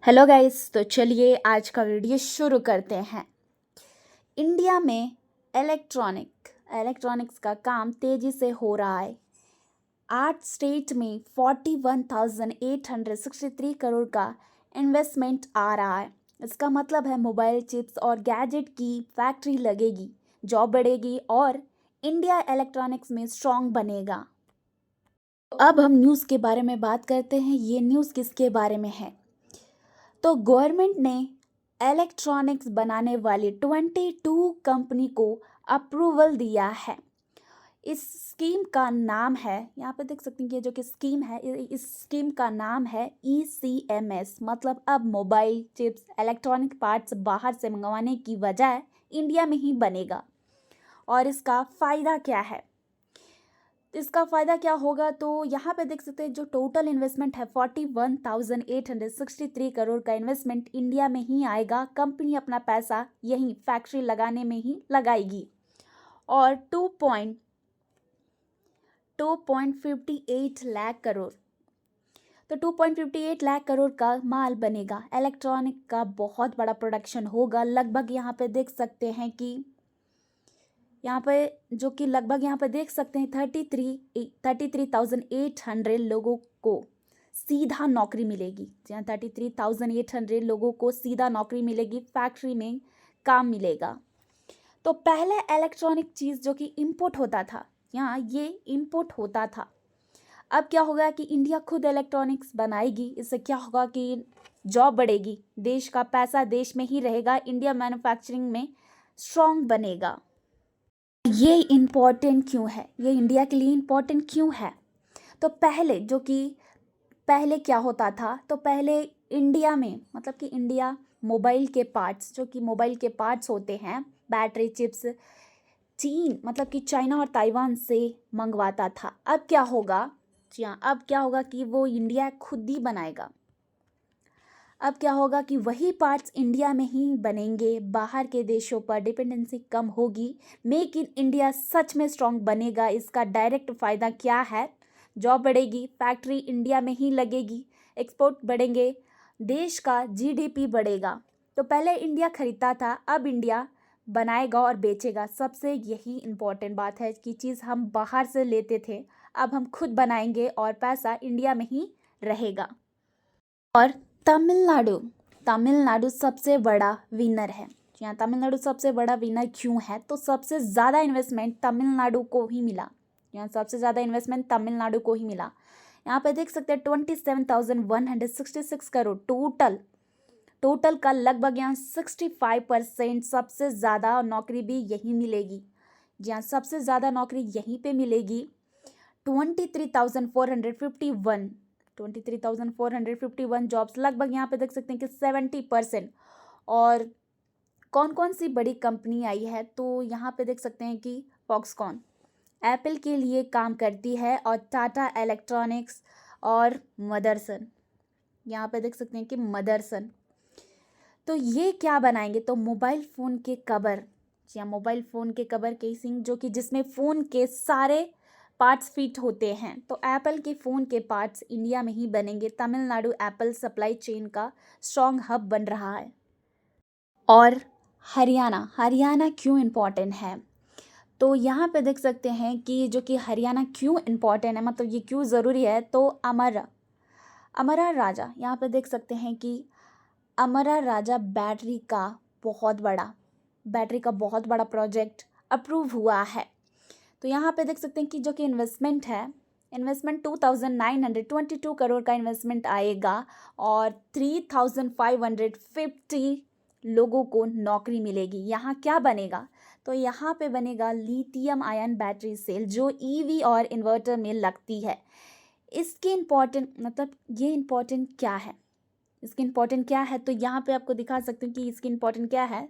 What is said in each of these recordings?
Hello guys, तो चलिए आज का वीडियो शुरू करते हैं। इंडिया में इलेक्ट्रॉनिक्स का काम तेज़ी से हो रहा है। 8 स्टेट में 41,863 करोड़ का इन्वेस्टमेंट आ रहा है। इसका मतलब है मोबाइल चिप्स और गैजेट की फैक्ट्री लगेगी, जॉब बढ़ेगी और इंडिया इलेक्ट्रॉनिक्स में स्ट्रॉन्ग बनेगा। अब हम न्यूज़ के बारे में बात करते हैं। ये न्यूज़ किसके बारे में है? तो गवर्नमेंट ने इलेक्ट्रॉनिक्स बनाने वाली 22 कंपनी को अप्रूवल दिया है। इस स्कीम का नाम है, यहाँ पे देख सकते हैं कि जो कि स्कीम है, इस स्कीम का नाम है ECMS। मतलब अब मोबाइल चिप्स इलेक्ट्रॉनिक पार्ट्स बाहर से मंगवाने की बजाय इंडिया में ही बनेगा। और इसका फ़ायदा क्या है? इसका फ़ायदा क्या होगा? तो यहाँ पे देख सकते हैं जो टोटल इन्वेस्टमेंट है 41,863 करोड़ का इन्वेस्टमेंट इंडिया में ही आएगा। कंपनी अपना पैसा यहीं फैक्ट्री लगाने में ही लगाएगी और 2.58 लाख करोड़, तो 2.58 लाख करोड़ का माल बनेगा। इलेक्ट्रॉनिक का बहुत बड़ा प्रोडक्शन होगा। लगभग यहाँ पे देख सकते हैं कि यहाँ पे जो कि लगभग यहाँ पे देख सकते हैं 33,800 लोगों को सीधा नौकरी मिलेगी। जहाँ 33,800 लोगों को सीधा नौकरी मिलेगी, फैक्ट्री में काम मिलेगा। तो पहले इलेक्ट्रॉनिक चीज़ जो कि इंपोर्ट होता था, यहाँ ये इंपोर्ट होता था। अब क्या होगा कि इंडिया खुद इलेक्ट्रॉनिक्स बनाएगी। इससे क्या होगा कि जॉब बढ़ेगी, देश का पैसा देश में ही रहेगा, इंडिया मैन्युफैक्चरिंग में स्ट्रॉन्ग बनेगा। ये इम्पॉर्टेंट क्यों है? ये इंडिया के लिए इम्पॉर्टेंट क्यों है? तो पहले क्या होता था? तो पहले इंडिया में, मतलब कि इंडिया मोबाइल के पार्ट्स, जो कि मोबाइल के पार्ट्स होते हैं, बैटरी चिप्स, चीन मतलब कि चाइना और ताइवान से मंगवाता था। अब क्या होगा? जी हाँ, अब क्या होगा कि वो इंडिया खुद ही बनाएगा। अब क्या होगा कि वही पार्ट्स इंडिया में ही बनेंगे, बाहर के देशों पर डिपेंडेंसी कम होगी। मेक इन इंडिया सच में स्ट्रॉन्ग बनेगा। इसका डायरेक्ट फ़ायदा क्या है? जॉब बढ़ेगी, फैक्ट्री इंडिया में ही लगेगी, एक्सपोर्ट बढ़ेंगे, देश का GDP बढ़ेगा। तो पहले इंडिया खरीदता था, अब इंडिया बनाएगा और बेचेगा। सबसे यही इम्पोर्टेंट बात है कि चीज़ हम बाहर से लेते थे, अब हम खुद बनाएंगे और पैसा इंडिया में ही रहेगा। और तमिलनाडु सबसे बड़ा विनर है। यहाँ तमिलनाडु सबसे बड़ा विनर क्यों है? तो सबसे ज़्यादा इन्वेस्टमेंट तमिलनाडु को ही मिला। यहाँ सबसे ज़्यादा इन्वेस्टमेंट तमिलनाडु को ही मिला। यहाँ पे देख सकते हैं 27,166 करोड़ टोटल का लगभग यहाँ 65% सबसे ज़्यादा नौकरी भी यहीं मिलेगी। जहाँ सबसे ज़्यादा नौकरी यहीं पे मिलेगी। 23,451 जॉब्स, लगभग यहाँ पे देख सकते हैं कि 70%। और कौन कौन सी बड़ी कंपनी आई है? तो यहाँ पे देख सकते हैं कि फॉक्सकॉन एप्पल के लिए काम करती है और टाटा इलेक्ट्रॉनिक्स और मदरसन, यहाँ पे देख सकते हैं कि मदरसन। तो ये क्या बनाएंगे? तो मोबाइल फ़ोन के कवर, या मोबाइल फ़ोन के कवर केसिंग, जो कि जिसमें फ़ोन के सारे पार्ट्स फिट होते हैं। तो एप्पल के फ़ोन के पार्ट्स इंडिया में ही बनेंगे। तमिलनाडु एप्पल सप्लाई चेन का स्ट्रॉन्ग हब बन रहा है। और हरियाणा क्यों इम्पॉर्टेंट है? तो यहाँ पे देख सकते हैं कि जो कि हरियाणा क्यों इम्पॉर्टेंट है, मतलब ये क्यों ज़रूरी है। तो अमरा राजा, यहाँ पे देख सकते हैं कि अमरा राजा बैटरी का बहुत बड़ा प्रोजेक्ट अप्रूव हुआ है। तो यहाँ पे देख सकते हैं कि जो कि इन्वेस्टमेंट 2,922 करोड़ का इन्वेस्टमेंट आएगा और 3,550 लोगों को नौकरी मिलेगी। यहाँ क्या बनेगा? तो यहाँ पे बनेगा लिथियम आयन बैटरी सेल, जो EV और इन्वर्टर में लगती है। इसकी ये इम्पोर्टेंट क्या है? इसकी इम्पोर्टेंट क्या है? तो यहाँ पे आपको दिखा सकती हूँ कि इसकी इम्पोर्टेंट क्या है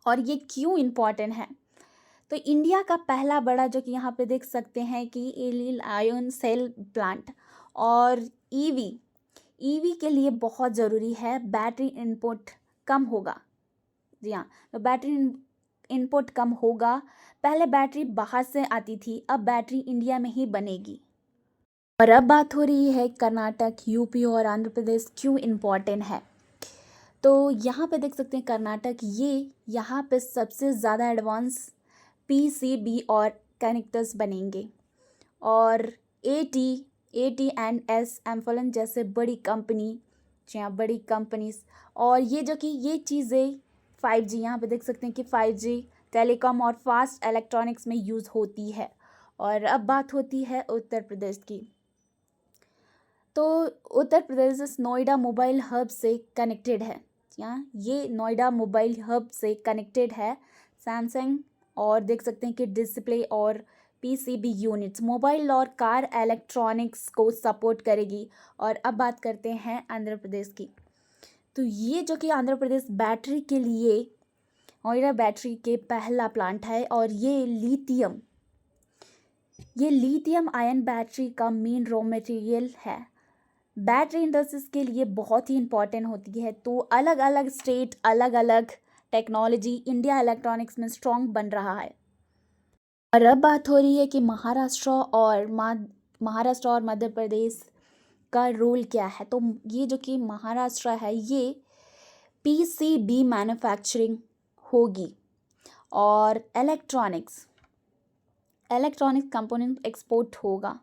और ये क्यों इम्पोर्टेंट है। तो इंडिया का पहला बड़ा, जो कि यहाँ पे देख सकते हैं कि लिथियम आयन सेल प्लांट, और ईवी के लिए बहुत ज़रूरी है। बैटरी इनपुट कम होगा। जी हाँ, तो बैटरी इनपुट कम होगा। पहले बैटरी बाहर से आती थी, अब बैटरी इंडिया में ही बनेगी। और अब बात हो रही है कर्नाटक, यूपी और आंध्र प्रदेश क्यों इम्पॉर्टेंट है। तो यहाँ पे देख सकते हैं कर्नाटक, ये यहाँ पे सबसे ज़्यादा एडवांस पीसीबी और कनेक्टर्स बनेंगे। और AT&S एम्फलन जैसे बड़ी कंपनी, जी हाँ बड़ी कंपनीज। और ये जो कि ये चीज़ें 5G, यहाँ पे देख सकते हैं कि 5G टेलीकॉम और फास्ट इलेक्ट्रॉनिक्स में यूज़ होती है। और अब बात होती है उत्तर प्रदेश की। तो उत्तर प्रदेश नोएडा मोबाइल हब से कनेक्टेड है। यहाँ ये नोएडा मोबाइल हब से कनेक्टेड है सैमसंग, और देख सकते हैं कि डिस्प्ले और पीसीबी यूनिट्स मोबाइल और कार इलेक्ट्रॉनिक्स को सपोर्ट करेगी। और अब बात करते हैं आंध्र प्रदेश की। तो ये जो कि आंध्र प्रदेश बैटरी के लिए नोएडा बैटरी के पहला प्लांट है। और ये लिथियम आयन बैटरी का मेन रॉ मटेरियल है। बैटरी इंडस्ट्रीज के लिए बहुत ही इंपॉर्टेंट होती है। तो अलग अलग स्टेट, अलग अलग टेक्नोलॉजी, इंडिया इलेक्ट्रॉनिक्स में स्ट्रॉन्ग बन रहा है। और अब बात हो रही है कि महाराष्ट्र और मध्य प्रदेश का रोल क्या है। तो ये जो कि महाराष्ट्र है, ये पीसीबी मैन्युफैक्चरिंग होगी और इलेक्ट्रॉनिक्स कंपोनेंट एक्सपोर्ट होगा।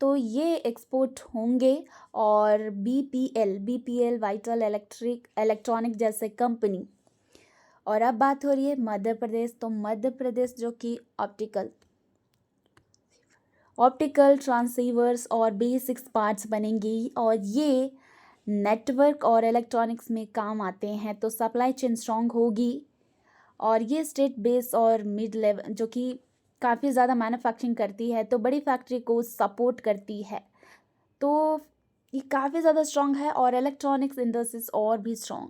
तो ये एक्सपोर्ट होंगे। और बीपीएल वाइटल इलेक्ट्रॉनिक जैसे कंपनी। और अब बात हो रही है मध्य प्रदेश। तो मध्य प्रदेश जो कि ऑप्टिकल ट्रांसीवर्स और बेसिक्स पार्ट्स बनेंगी, और ये नेटवर्क और इलेक्ट्रॉनिक्स में काम आते हैं। तो सप्लाई चेन स्ट्रॉन्ग होगी। और ये स्टेट बेस और मिड लेवल जो कि काफ़ी ज़्यादा मैन्युफैक्चरिंग करती है, तो बड़ी फैक्ट्री को सपोर्ट करती है। तो ये काफ़ी ज़्यादा स्ट्रॉन्ग है। और इलेक्ट्रॉनिक्स इंडस्ट्रीज और भी स्ट्रॉन्ग।